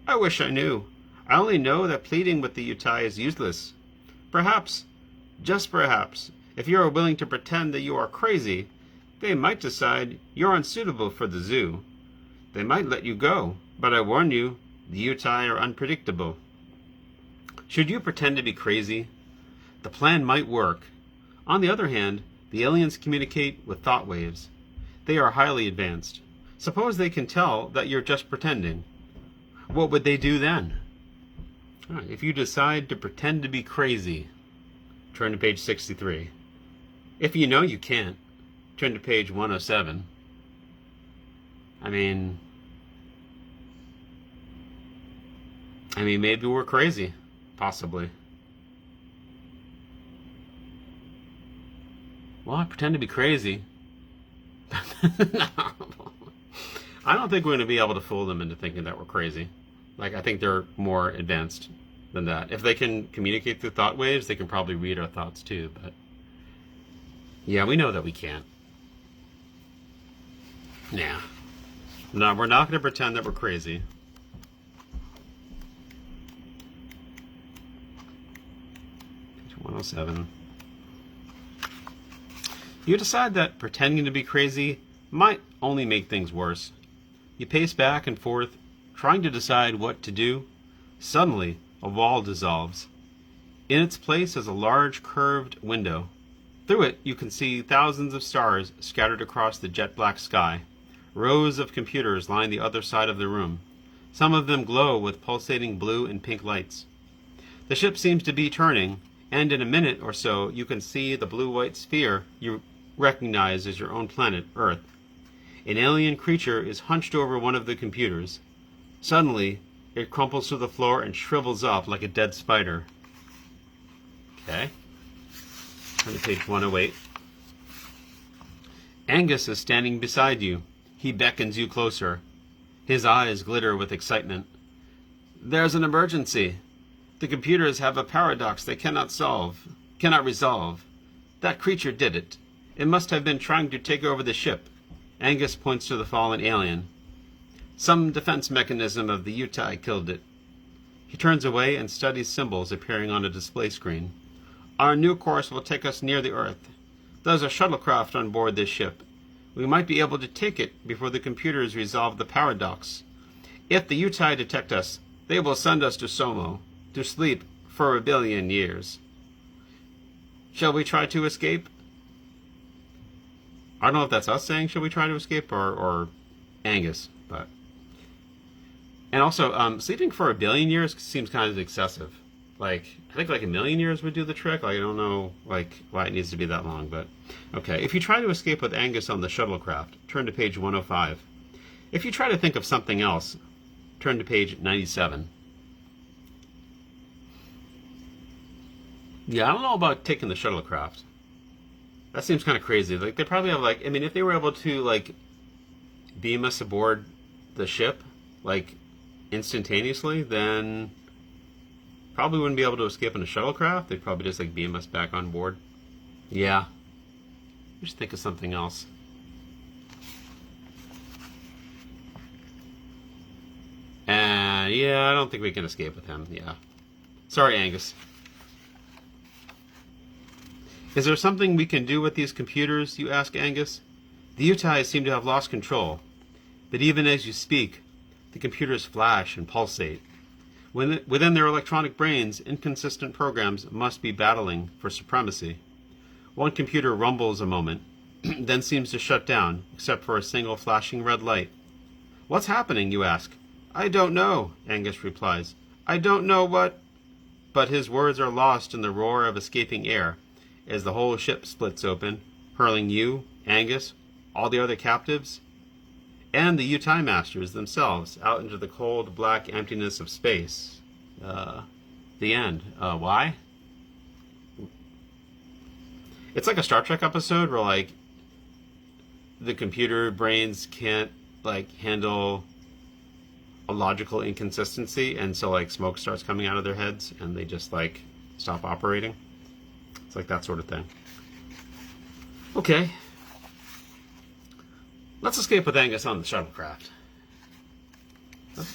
I wish I knew. I only know that pleading with the Utai is useless. Perhaps, just perhaps, if you are willing to pretend that you are crazy, they might decide you're unsuitable for the zoo. They might let you go, but I warn you, the Utai are unpredictable. Should you pretend to be crazy? The plan might work. On the other hand, the aliens communicate with thought waves. They are highly advanced. Suppose they can tell that you're just pretending. What would they do then? If you decide to pretend to be crazy, turn to page 63. If you know you can't, turn to page 107. I mean, maybe we're crazy. Possibly. Well, I pretend to be crazy. No. I don't think we're going to be able to fool them into thinking that we're crazy. Like, I think they're more advanced than that. If they can communicate through thought waves, they can probably read our thoughts too, but yeah, we know that we can't. Yeah. No, we're not going to pretend that we're crazy. Page 107. You decide that pretending to be crazy might only make things worse. You pace back and forth, trying to decide what to do. Suddenly, a wall dissolves. In its place is a large curved window. Through it, you can see thousands of stars scattered across the jet-black sky. Rows of computers line the other side of the room. Some of them glow with pulsating blue and pink lights. The ship seems to be turning, and in a minute or so you can see the blue-white sphere you recognize as your own planet, Earth. An alien creature is hunched over one of the computers. Suddenly, it crumples to the floor and shrivels up like a dead spider. Okay. Turn to page 108. Angus is standing beside you. He beckons you closer. His eyes glitter with excitement. There's an emergency. The computers have a paradox they cannot solve. Cannot resolve. That creature did it. It must have been trying to take over the ship. Angus points to the fallen alien. Some defense mechanism of the UTI killed it. He turns away and studies symbols appearing on a display screen. Our new course will take us near the Earth. There's a shuttlecraft on board this ship. We might be able to take it before the computers resolve the paradox. If the UTI detect us, they will send us to Somo, to sleep for 1 billion years. Shall we try to escape? I don't know if that's us saying, shall we try to escape, or Angus, but... And also, sleeping for 1 billion years seems kind of excessive. Like, I think like 1 million years would do the trick. Like, I don't know, like, why it needs to be that long, but... Okay, if you try to escape with Angus on the shuttlecraft, turn to page 105. If you try to think of something else, turn to page 97. Yeah, I don't know about taking the shuttlecraft. That seems kind of crazy. Like, they probably have, like, I mean, if they were able to, like, beam us aboard the ship, like, instantaneously, then probably wouldn't be able to escape in a shuttlecraft. They'd probably just, like, beam us back on board. Yeah. We should think of something else. Yeah, I don't think we can escape with him. Yeah. Sorry, Angus. Is there something we can do with these computers, you ask Angus? The UTI seem to have lost control, but even as you speak, the computers flash and pulsate. Within their electronic brains, inconsistent programs must be battling for supremacy. One computer rumbles a moment, then seems to shut down, except for a single flashing red light. What's happening, you ask? I don't know, Angus replies. I don't know what... But his words are lost in the roar of escaping air, as the whole ship splits open, hurling you, Angus, all the other captives, and the UTI masters themselves out into the cold, black emptiness of space. The end. Why? It's like a Star Trek episode where, like, the computer brains can't, like, handle a logical inconsistency, and so, like, smoke starts coming out of their heads, and they just, like, stop operating. It's like that sort of thing. Okay. Let's escape with Angus on the shuttlecraft.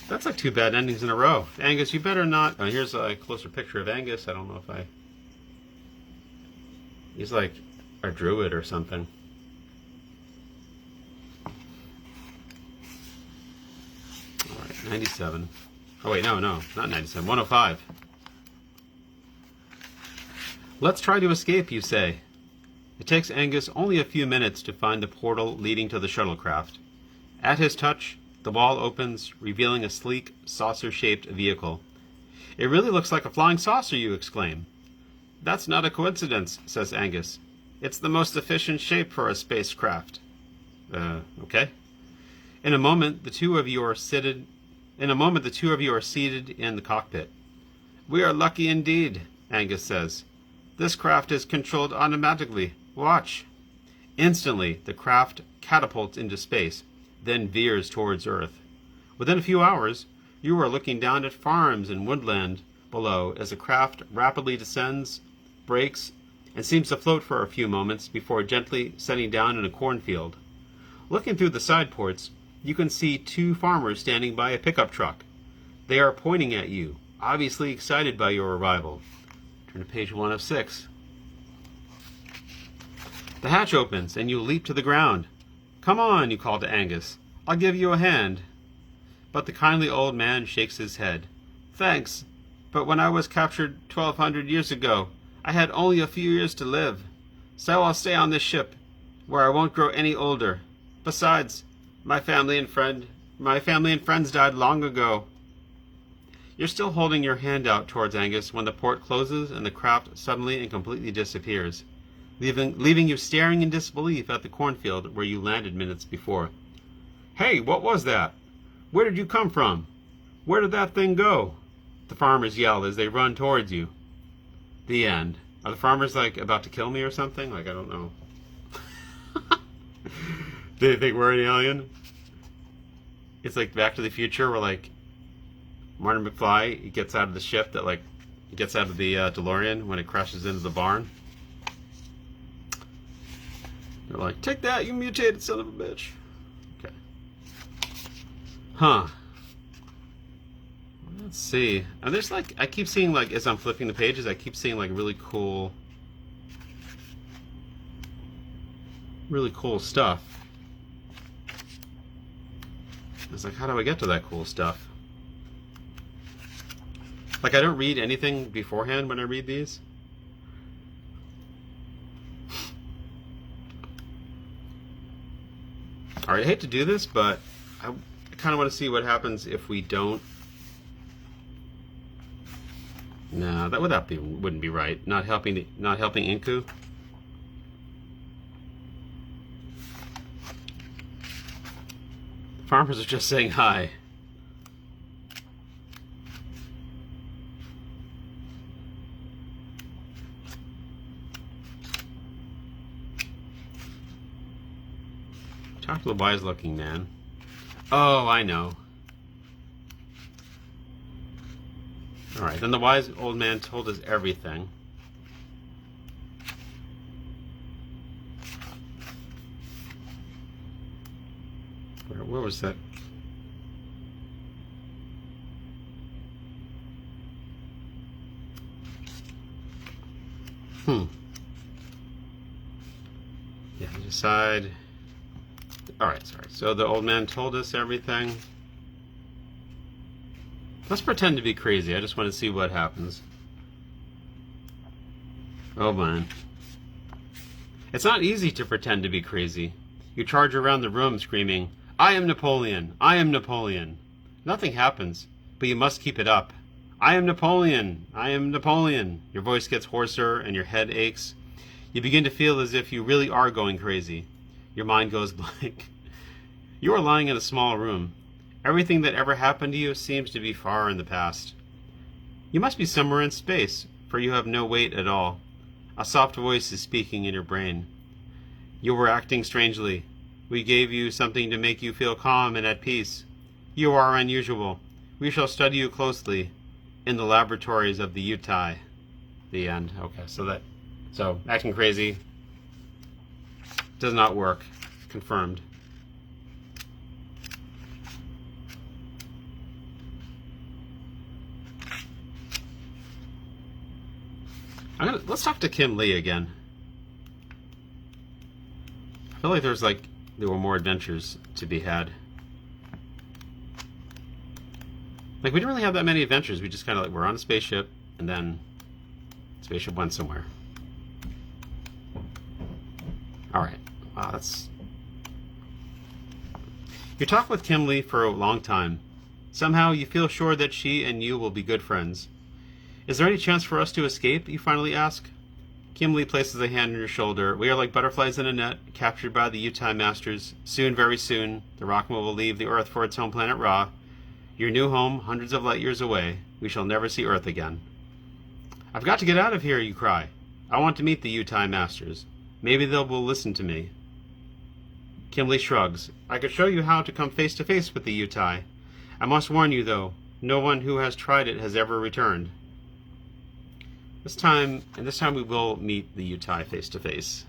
That's like 2 bad endings in a row. Angus, you better not... here's a closer picture of Angus. I don't know if I... He's like a druid or something. Alright, 97. Oh wait, no, not 97. 105. Let's try to escape, you say. It takes Angus only a few minutes to find the portal leading to the shuttlecraft. At his touch, the wall opens, revealing a sleek, saucer-shaped vehicle. It really looks like a flying saucer, you exclaim. That's not a coincidence, says Angus. It's the most efficient shape for a spacecraft. Okay. In a moment, the two of you are seated in the cockpit. We are lucky indeed, Angus says. This craft is controlled automatically. Watch. Instantly, the craft catapults into space, then veers towards Earth. Within a few hours, you are looking down at farms and woodland below as the craft rapidly descends, brakes, and seems to float for a few moments before gently setting down in a cornfield. Looking through the side ports, you can see 2 farmers standing by a pickup truck. They are pointing at you, obviously excited by your arrival. Turn to page 106. The hatch opens, and you leap to the ground. Come on, you call to Angus. I'll give you a hand. But the kindly old man shakes his head. Thanks, but when I was captured 1,200 years ago, I had only a few years to live. So I'll stay on this ship, where I won't grow any older. Besides, my family and friends died long ago. You're still holding your hand out towards Angus when the port closes and the craft suddenly and completely disappears, leaving you staring in disbelief at the cornfield where you landed minutes before. Hey, what was that? Where did you come from? Where did that thing go? The farmers yell as they run towards you. The end. Are the farmers, like, about to kill me or something? Like, I don't know. Do they think we're an alien? It's like Back to the Future where, like, Martin McFly, he gets out of the ship that, like, He gets out of the DeLorean when it crashes into the barn. They're like, take that, you mutated son of a bitch. Okay. Huh. Let's see. And there's like, I keep seeing like, as I'm flipping the pages, I keep seeing like really cool stuff. It's like, how do I get to that cool stuff? Like, I don't read anything beforehand when I read these. Alright, I hate to do this, but I kind of want to see what happens if we don't. No, that wouldn't be right. Not helping Inku. Farmers are just saying hi. Talk to the wise-looking man. Oh, I know. Alright, then the wise old man told us everything. Where was that? Yeah, decide. Alright, sorry. So the old man told us everything. Let's pretend to be crazy. I just want to see what happens. Oh man. It's not easy to pretend to be crazy. You charge around the room screaming, I am Napoleon! I am Napoleon! Nothing happens, but you must keep it up. I am Napoleon! I am Napoleon! Your voice gets hoarser and your head aches. You begin to feel as if you really are going crazy. Your mind goes blank. You are lying in a small room. Everything that ever happened to you seems to be far in the past. You must be somewhere in space, for you have no weight at all. A soft voice is speaking in your brain. You were acting strangely. We gave you something to make you feel calm and at peace. You are unusual. We shall study you closely in the laboratories of the UTI. The end. Okay, so acting crazy does not work. Confirmed. Let's talk to Kim Lee again. I feel like there were more adventures to be had. Like, we didn't really have that many adventures. We just kind of like, we're on a spaceship, and then the spaceship went somewhere. Alright. Wow, that's... You talk with Kim Lee for a long time. Somehow you feel sure that she and you will be good friends. Is there any chance for us to escape? You finally ask. Kim Lee places a hand on your shoulder. We are like butterflies in a net, captured by the UTI Masters. Soon, very soon, the Rockma will leave the Earth for its home planet Ra. Your new home, hundreds of light years away. We shall never see Earth again. I've got to get out of here, you cry. I want to meet the UTI Masters. Maybe they will listen to me. Kim Lee shrugs. I could show you how to come face to face with the UTI. I must warn you, though, no one who has tried it has ever returned. This time we will meet the UTI face to face.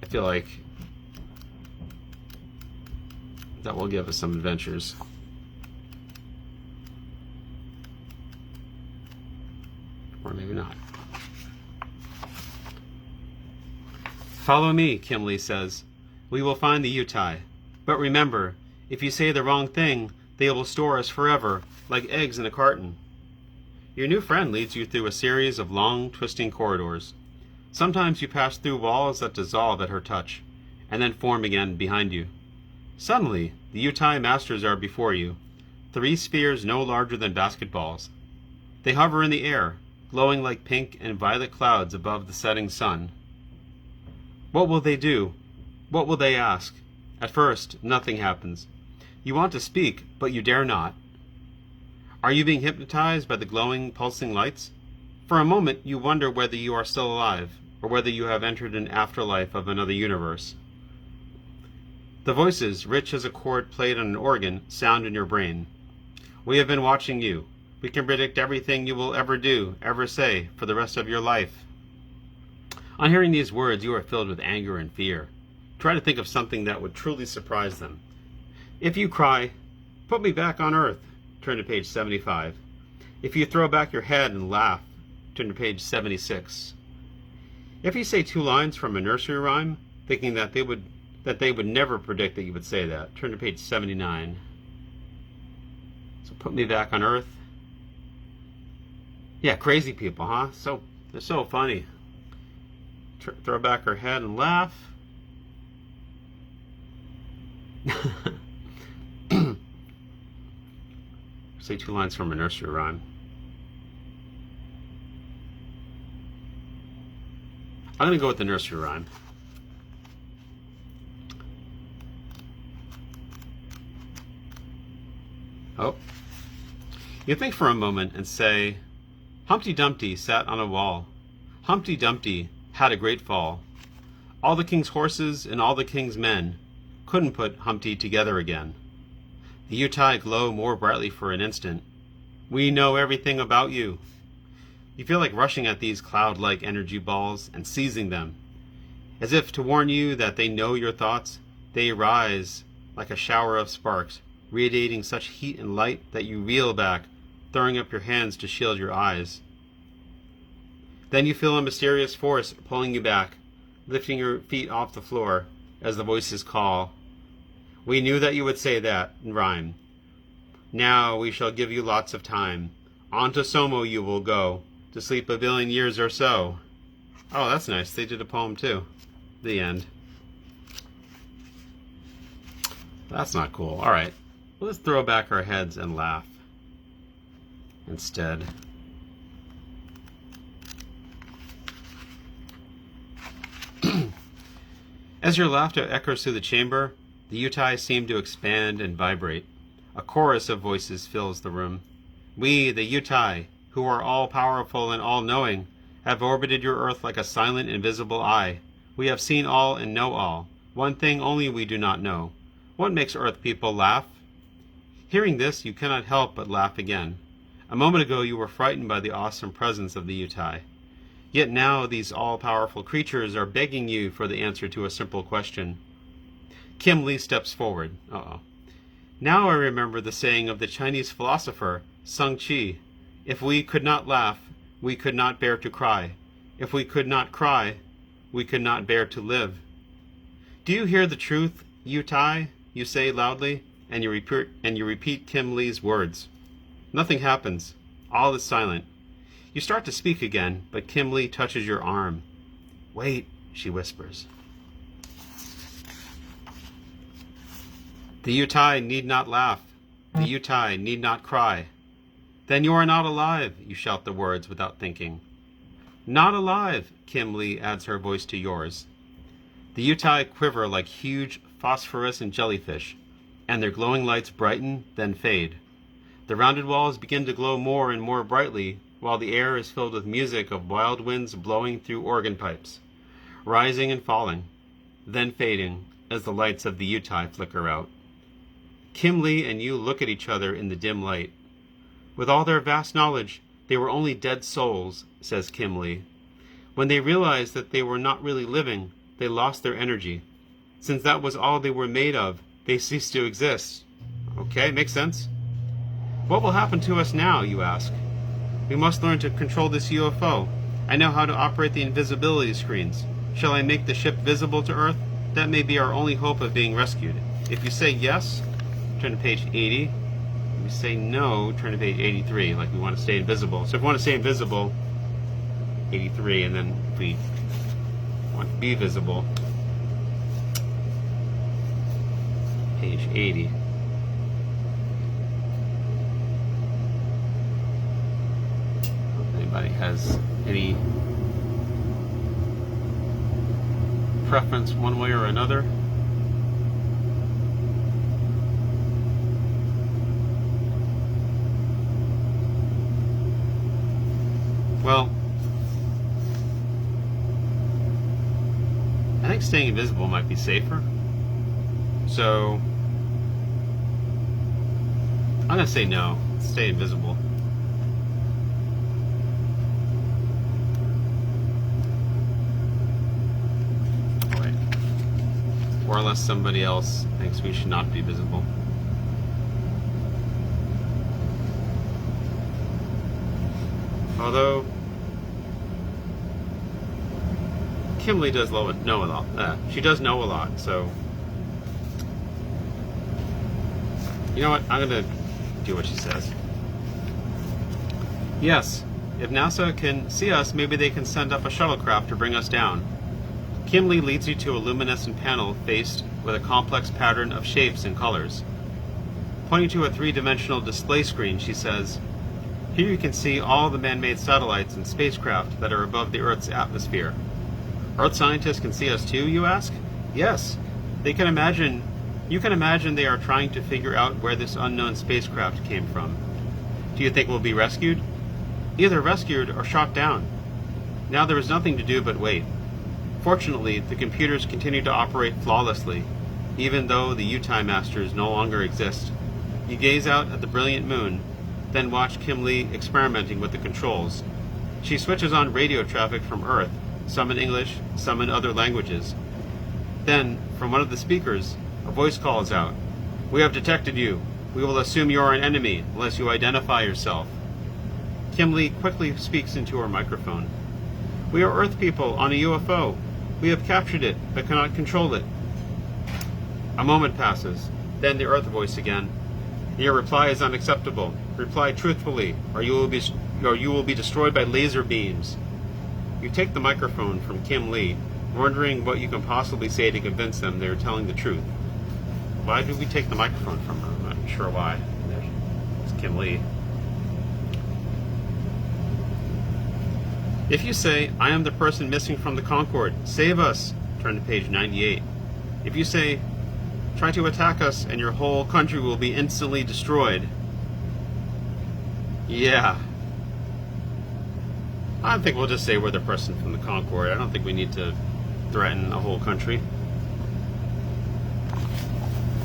I feel like that will give us some adventures. Or maybe not. Follow me, Kim Lee says. We will find the UTI. But remember, if you say the wrong thing, they will store us forever, like eggs in a carton. Your new friend leads you through a series of long, twisting corridors. Sometimes you pass through walls that dissolve at her touch, and then form again behind you. Suddenly, the UTI Masters are before you, 3 spheres no larger than basketballs. They hover in the air, glowing like pink and violet clouds above the setting sun. What will they do? What will they ask? At first, nothing happens. You want to speak, but you dare not. Are you being hypnotized by the glowing, pulsing lights? For a moment, you wonder whether you are still alive, or whether you have entered an afterlife of another universe. The voices, rich as a chord played on an organ, sound in your brain. We have been watching you. We can predict everything you will ever do, ever say, for the rest of your life. On hearing these words, you are filled with anger and fear. Try to think of something that would truly surprise them. If you cry, "Put me back on Earth," turn to page 75. If you throw back your head and laugh, turn to page 76. If you say 2 lines from a nursery rhyme, thinking that they would never predict that you would say that, turn to page 79. So put me back on Earth. Yeah, crazy people, huh? They're so funny. Throw back her head and laugh. Say 2 lines from a nursery rhyme. I'm going to go with the nursery rhyme. Oh. You think for a moment and say, Humpty Dumpty sat on a wall. Humpty Dumpty had a great fall. All the king's horses and all the king's men couldn't put Humpty together again. The Yutai glow more brightly for an instant. We know everything about you. You feel like rushing at these cloud-like energy balls and seizing them. As if to warn you that they know your thoughts, they rise like a shower of sparks, radiating such heat and light that you reel back, throwing up your hands to shield your eyes. Then you feel a mysterious force pulling you back, lifting your feet off the floor as the voices call. We knew that you would say that in rhyme. Now we shall give you lots of time. On to Somo you will go, to sleep a billion years or so. Oh, that's nice. They did a poem too. The end. That's not cool. All right. Let's throw back our heads and laugh instead. As your laughter echoes through the chamber, the Yutai seem to expand and vibrate. A chorus of voices fills the room. We, the Yutai, who are all-powerful and all-knowing, have orbited your Earth like a silent, invisible eye. We have seen all and know all. One thing only we do not know. What makes Earth people laugh? Hearing this, you cannot help but laugh again. A moment ago you were frightened by the awesome presence of the Yutai. Yet now these all-powerful creatures are begging you for the answer to a simple question. Kim Lee steps forward. Now I remember the saying of the Chinese philosopher, Sung Chi. If we could not laugh, we could not bear to cry. If we could not cry, we could not bear to live. Do you hear the truth, Yutai? You say loudly, and you repeat Kim Lee's words. Nothing happens. All is silent. You start to speak again, but Kim Lee touches your arm. Wait, she whispers. The Yutai need not laugh. The Yutai need not cry. Then you are not alive, you shout the words without thinking. Not alive, Kim Lee adds her voice to yours. The Yutai quiver like huge phosphorescent jellyfish, and their glowing lights brighten, then fade. The rounded walls begin to glow more and more brightly, while the air is filled with music of wild winds blowing through organ pipes, rising and falling, then fading as the lights of the Yutai flicker out. Kim Lee and you look at each other in the dim light. With all their vast knowledge, they were only dead souls, says Kim Lee. When they realized that they were not really living, they lost their energy. Since that was all they were made of, they ceased to exist. Okay, makes sense? What will happen to us now, you ask? We must learn to control this UFO. I know how to operate the invisibility screens. Shall I make the ship visible to Earth? That may be our only hope of being rescued. If you say yes, turn to page 80. If you say no, turn to page 83, like we want to stay invisible. So if we want to stay invisible, 83, and then if we want to be visible, page 80. Anybody has any preference one way or another? Well, I think staying invisible might be safer. So I'm gonna say no. Stay invisible. or unless somebody else thinks we should not be visible. Although Kimberly does know a lot. She does know a lot, so you know what? I'm gonna do what she says. Yes, if NASA can see us, maybe they can send up a shuttlecraft to bring us down. Kim Lee leads you to a luminescent panel faced with a complex pattern of shapes and colors. Pointing to a three-dimensional display screen, she says, "Here you can see all the man-made satellites and spacecraft that are above the Earth's atmosphere." Earth scientists can see us too, you ask? Yes. You can imagine they are trying to figure out where this unknown spacecraft came from. Do you think we'll be rescued? Either rescued or shot down. Now there is nothing to do but wait. Fortunately, the computers continue to operate flawlessly, even though the U-Time Masters no longer exist. You gaze out at the brilliant moon, then watch Kim Lee experimenting with the controls. She switches on radio traffic from Earth, some in English, some in other languages. Then, from one of the speakers, a voice calls out, "We have detected you. We will assume you are an enemy unless you identify yourself." Kim Lee quickly speaks into her microphone. "We are Earth people on a UFO. We have captured it, but cannot control it." A moment passes. Then the Earth voice again. "Your reply is unacceptable. Reply truthfully, or you will be destroyed by laser beams." You take the microphone from Kim Lee, wondering what you can possibly say to convince them they are telling the truth. Why did we take the microphone from her? I'm not sure why. It's Kim Lee. If you say, "I am the person missing from the Concorde, save us," turn to page 98. If you say, "Try to attack us and your whole country will be instantly destroyed," yeah. I think we'll just say we're the person from the Concorde. I don't think we need to threaten a whole country.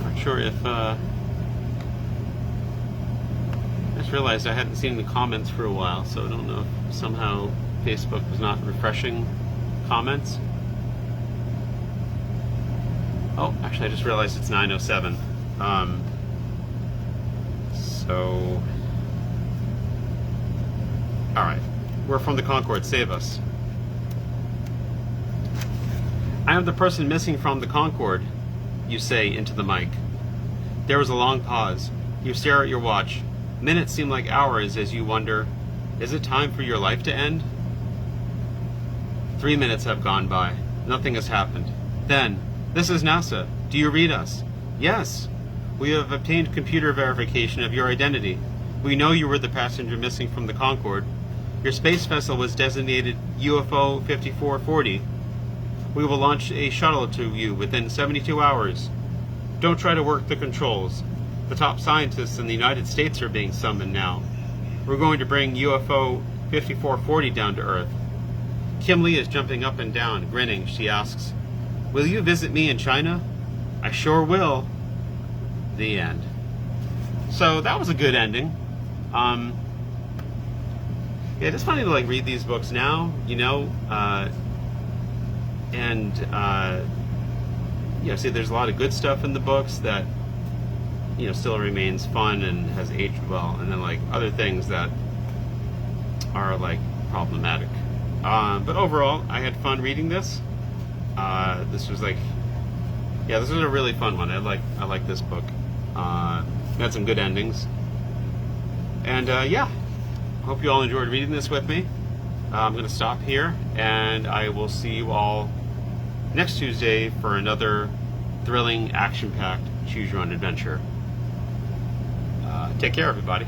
Not sure if I just realized I hadn't seen the comments for a while, so I don't know if somehow Facebook was not refreshing comments. Oh, actually I just realized it's 9:07. So alright. We're from the Concorde, save us. "I am the person missing from the Concorde," you say into the mic. There is a long pause. You stare at your watch. Minutes seem like hours as you wonder, is it time for your life to end? 3 minutes have gone by. Nothing has happened. Then, "This is NASA. Do you read us?" "Yes. We have obtained computer verification of your identity. We know you were the passenger missing from the Concorde. Your space vessel was designated UFO 5440. We will launch a shuttle to you within 72 hours. Don't try to work the controls. The top scientists in the United States are being summoned now. We're going to bring UFO 5440 down to Earth." Kim Lee is jumping up and down, grinning. She asks, "Will you visit me in China?" "I sure will." The end. So that was a good ending. Yeah, it's funny to like read these books now, you know, and see, there's a lot of good stuff in the books that still remains fun and has aged well, and then like other things that are like problematic. But overall, I had fun reading this. This was like, this was a really fun one. I like this book. It had some good endings, and hope you all enjoyed reading this with me. I'm going to stop here, and I will see you all next Tuesday for another thrilling, action-packed choose-your-own adventure. Take care, everybody.